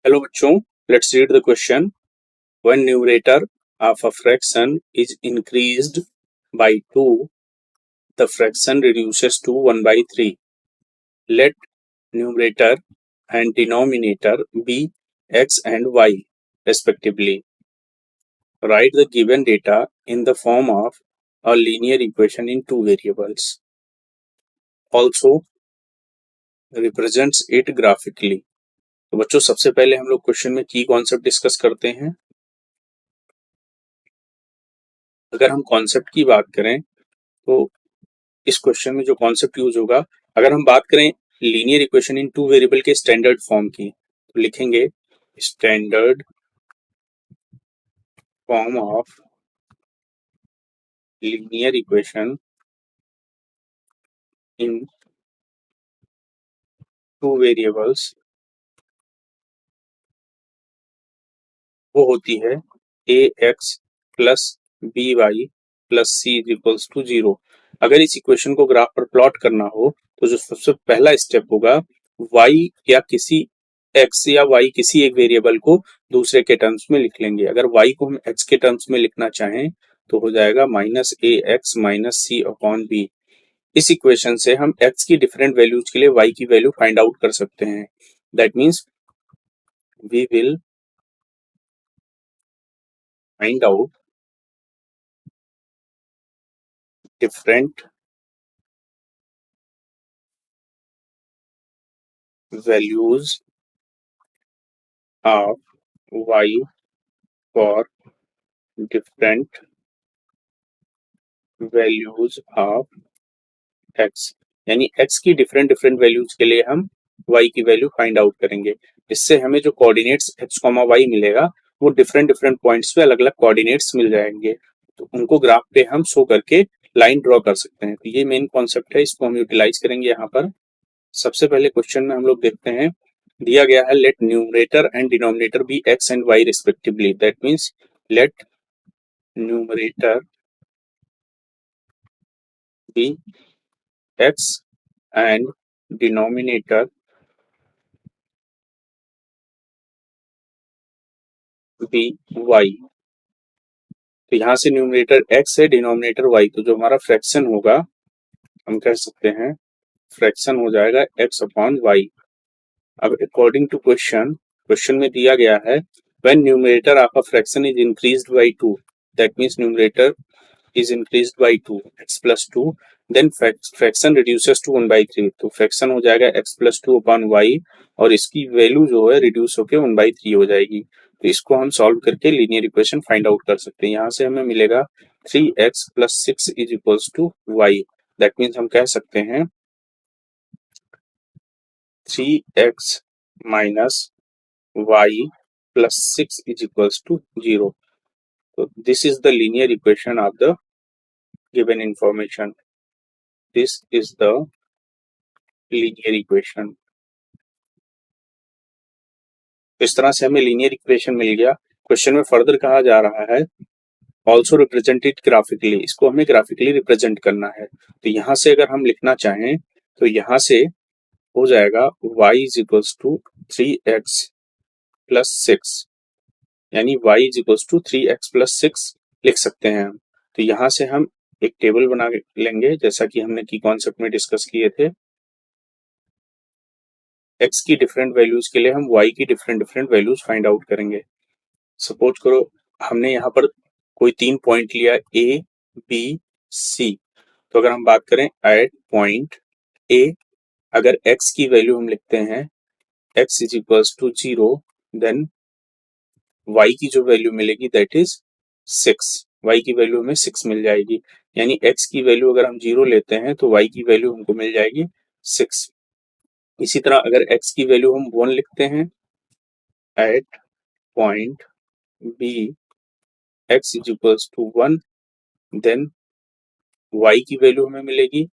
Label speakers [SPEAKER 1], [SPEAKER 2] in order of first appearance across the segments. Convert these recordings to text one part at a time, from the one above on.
[SPEAKER 1] Hello बच्चों, let's read the question. When numerator of a fraction is increased by 2, the fraction reduces to 1 by 3. Let numerator and denominator be x and y respectively. Write the given data in the form of a linear equation in two variables. Also represents it graphically. तो बच्चों, सबसे पहले हम लोग question में की concept discuss करते हैं. अगर हम कॉन्सेप्ट की बात करें तो इस क्वेश्चन में जो कॉन्सेप्ट यूज होगा, अगर हम बात करें linear equation in two variable के स्टैंडर्ड फॉर्म की, तो लिखेंगे standard form of linear equation in two variables वो होती है A X plus B Y plus C equals to 0. अगर इस इक्वेशन को ग्राफ पर प्लॉट करना हो तो जो सबसे पहला स्टेप होगा, y या किसी x या y किसी एक वेरिएबल को दूसरे के टर्म्स में लिख लेंगे. अगर y को हम x के टर्म्स में लिखना चाहें तो हो जाएगा माइनस ए एक्स माइनस सी अपॉन बी. इस इक्वेशन से हम x की डिफरेंट वैल्यूज के लिए y की वैल्यू फाइंड आउट कर सकते हैं. That means we will find out different values of y for different values of x. यानी x की डिफरेंट डिफरेंट वैल्यूज के लिए हम y की वैल्यू फाइंड आउट करेंगे. इससे हमें जो कोऑर्डिनेट्स x, y मिलेगा वो डिफरेंट डिफरेंट पॉइंट्स पे अलग अलग कोऑर्डिनेट्स मिल जाएंगे. तो उनको ग्राफ पे हम शो करके लाइन ड्रॉ कर सकते हैं. तो ये मेन कॉन्सेप्ट है, इसको हम यूटिलाइज करेंगे यहाँ पर. सबसे पहले क्वेश्चन में हम लोग देखते हैं, दिया गया है let numerator and denominator be x and y respectively. That means let numerator be x and denominator be y. तो यहाँ से न्यूमरेटर x है, डिनोमिनेटर y. तो जो हमारा फ्रैक्शन होगा हम कह सकते हैं फ्रैक्शन हो जाएगा x अपॉन y. अब अकॉर्डिंग टू क्वेश्चन में दिया गया है when numerator of a fraction is increased by 2, that means numerator is increased by 2 x plus 2, then fraction reduces to 1 by 3. तो फ्रैक्शन हो जाएगा x plus 2 upon y और इसकी वैल्यू जो है रिड्यूस होकर 1 by 3 हो जाएगी. तो इसको हम सॉल्व करके लीनियर इक्वेशन फाइंड आउट कर सकते हैं. यहाँ से हमें मिलेगा 3x plus 6 is equals to y. That means हम कह सकते हैं 3x minus y plus 6 is equals to 0. So this is the linear equation of the given information. This is the linear equation. इस तरह से हमें linear equation मिल गया. Question में फर्दर कहा जा रहा है also represent it graphically. इसको हमें graphically रिप्रेजेंट करना है. तो यहाँ से अगर हम लिखना चाहें तो यहाँ से हो जाएगा y is equals to 3x plus 6, यानी y is equals to 3x plus 6 लिख सकते हैं हम. तो यहाँ से हम एक टेबल बना लेंगे जैसा कि हमने की कॉन्सेप्ट में डिस्कस किए थे. x की डिफरेंट वैल्यूज के लिए हम y की different different values find out करेंगे. सपोज करो हमने यहाँ पर कोई 3 पॉइंट लिया a, b, c. तो अगर हम बात करें एट पॉइंट a, अगर x की वैल्यू हम लिखते हैं x is equals to 0, then y की जो वैल्यू मिलेगी दैट इज 6. y की वैल्यू हमें 6 मिल जाएगी. यानी x की वैल्यू अगर हम 0 लेते हैं तो y की वैल्यू हमको मिल जाएगी 6. इसी तरह अगर x की वैल्यू हम 1 लिखते हैं at point b, x is equals to 1, then y की वैल्यू हमें मिलेगी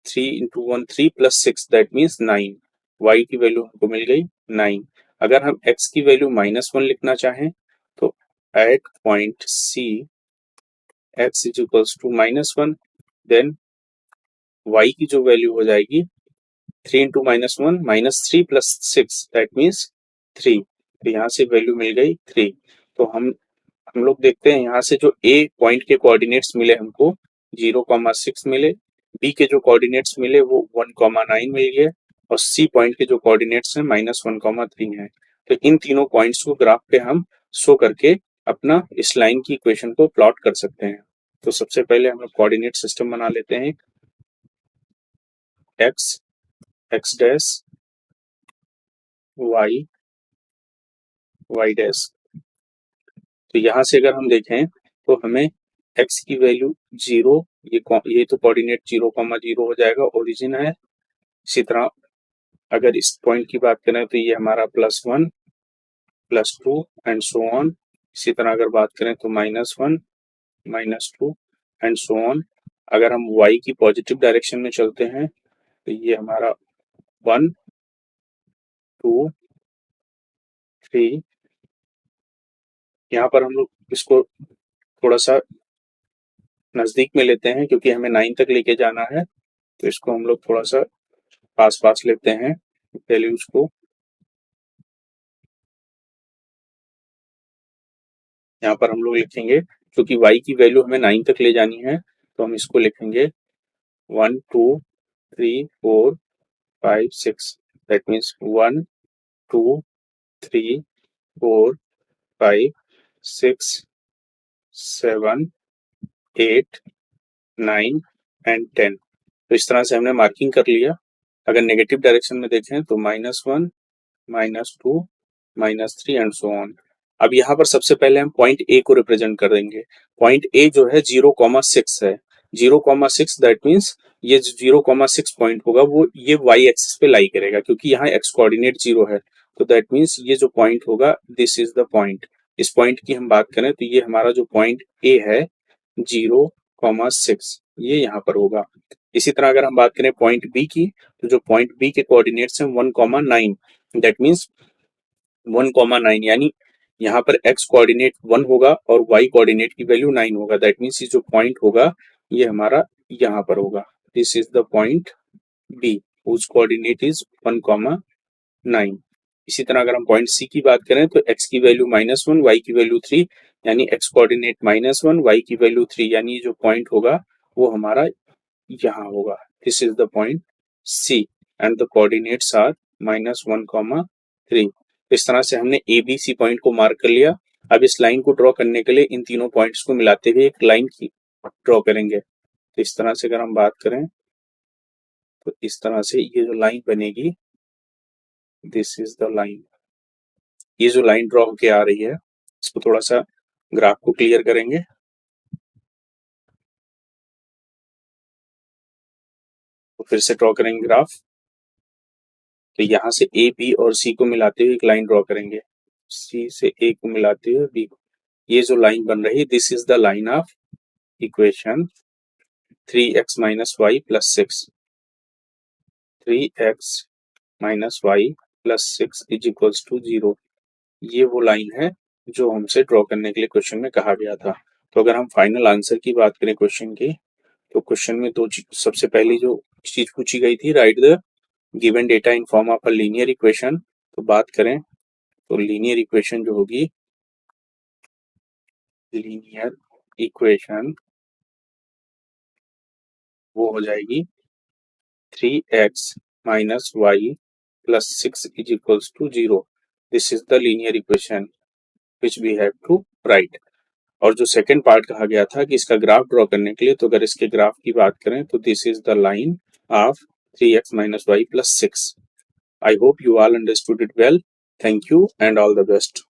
[SPEAKER 1] 3 into 1 3 plus 6 that means 9. y की वैल्यू हमको मिल गई 9. अगर हम x की वैल्यू -1 लिखना चाहें तो at point c x is equals to -1, then y की जो वैल्यू हो जाएगी 3 इंटू -1 -3 प्लस 6 दैट मीन्स 3. तो यहाँ से वैल्यू मिल गई 3। तो हम लोग देखते हैं यहाँ से जो ए पॉइंट के कोऑर्डिनेट्स मिले हमको 0,6 मिले, बी के जो कोऑर्डिनेट्स मिले वो 1,9 मिल गए, और सी पॉइंट के जो कोऑर्डिनेट्स हैं -1,3 है। तो इन तीनों पॉइंट्स को ग्राफ पे हम शो करके अपना इस लाइन की इक्वेशन को प्लॉट कर सकते हैं। तो सबसे पहले हम लोग कोऑर्डिनेट सिस्टम बना लेते हैं, x x dash y y dash. तो यहाँ से अगर हम देखें तो हमें x की वैल्यू 0, ये तो कोऑर्डिनेट 0,0 हो जाएगा, ओरिजिन है। इसी तरह अगर इस पॉइंट की बात करें तो ये हमारा +1 +2 एंड सो ऑन। इसी तरह अगर बात करें तो -1 -2 एंड सो ऑन। अगर हम y की पॉजिटिव डायरेक्शन में चलते हैं तो ये हमारा 1 2 3। यहाँ पर हम लोग इसको थोड़ा सा नजदीक में लेते हैं क्योंकि हमें 9 तक लेके जाना है, तो इसको हम लोग थोड़ा सा पास पास लेते हैं वैल्यूज को। यहाँ पर हम लोग लिखेंगे क्योंकि y की वैल्यू हमें 9 तक ले जानी है, तो हम इसको लिखेंगे 1 2 3 4 5 6। That means 1 2 3 4 5 6 7 8 9 and 10। तो इस तरह से हमने मार्किंग कर लिया। अगर नेगेटिव डायरेक्शन में देखें तो -1 -2 -3 एंड सो ऑन। अब यहाँ पर सबसे पहले हम पॉइंट ए को रिप्रेजेंट कर देंगे। पॉइंट ए जो है 0,6 है। 0,6 दैट मीन्स ये 0,6 पॉइंट होगा वो ये वाई एक्सिस पे लाई करेगा क्योंकि यहाँ एक्स कोऑर्डिनेट 0 है। तो दैट मीन्स ये जो पॉइंट होगा दिस इज द पॉइंट। इस पॉइंट की हम बात करें तो ये हमारा जो पॉइंट ए है 0,6 ये यहाँ पर होगा। इसी तरह अगर हम बात करें पॉइंट बी की तो जो पॉइंट बी के कोऑर्डिनेट्स हैं 1,9 दैट मीन्स 1,9 यानी यहाँ पर x कोऑर्डिनेट 1 होगा और y कोऑर्डिनेट की वैल्यू 9 होगा। दैट मीन्स ये जो पॉइंट होगा ये हमारा यहाँ पर होगा। This is the point B whose coordinate is 1,9। इसी तरह अगर हम पॉइंट C की बात करें तो x की वैल्यू -1 y की वैल्यू 3 यानी x कोऑर्डिनेट -1 y की वैल्यू 3 यानी ये जो पॉइंट होगा वो हमारा यहाँ होगा। This is the point C and the coordinates are -1,3। इस तरह से हमने ए बी सी पॉइंट को मार्क कर लिया। अब इस लाइन को ड्रॉ करने के लिए इन तीनों पॉइंट्स को मिलाते हुए एक लाइन की ड्रॉ करेंगे। तो इस तरह से अगर हम बात करें तो इस तरह से ये जो लाइन बनेगी दिस इज द लाइन। ये जो लाइन ड्रॉ होके आ रही है इसको थोड़ा सा ग्राफ को क्लियर करेंगे। तो फिर से ड्रॉ करेंगे ग्राफ। तो यहाँ से ए बी और सी को मिलाते हुए एक लाइन ड्रॉ करेंगे। सी से ए को मिलाते हुए बी को, ये जो लाइन बन रही है this is the line of equation 3x minus y plus 6। 3x minus y plus 6 is equals to 0। ये वो लाइन है जो हमसे ड्रॉ करने के लिए क्वेश्चन में कहा गया था। तो अगर हम फाइनल आंसर की बात करें क्वेश्चन की तो क्वेश्चन में सबसे पहली जो चीज पूछी गई थी right the given data in form of a linear equation. तो बात करें तो लीनियर इक्वेशन जो होगी लीनियर इक्वेशन वो हो जाएगी 3x minus y plus 6 is equals to 0। This is the linear equation which we have to write। और जो सेकंड पार्ट कहा गया था कि इसका ग्राफ ड्रॉ करने के लिए, तो अगर इसके ग्राफ की बात करें तो this is the line of 3x minus y plus 6। I hope you all understood it well. Thank you and all the best।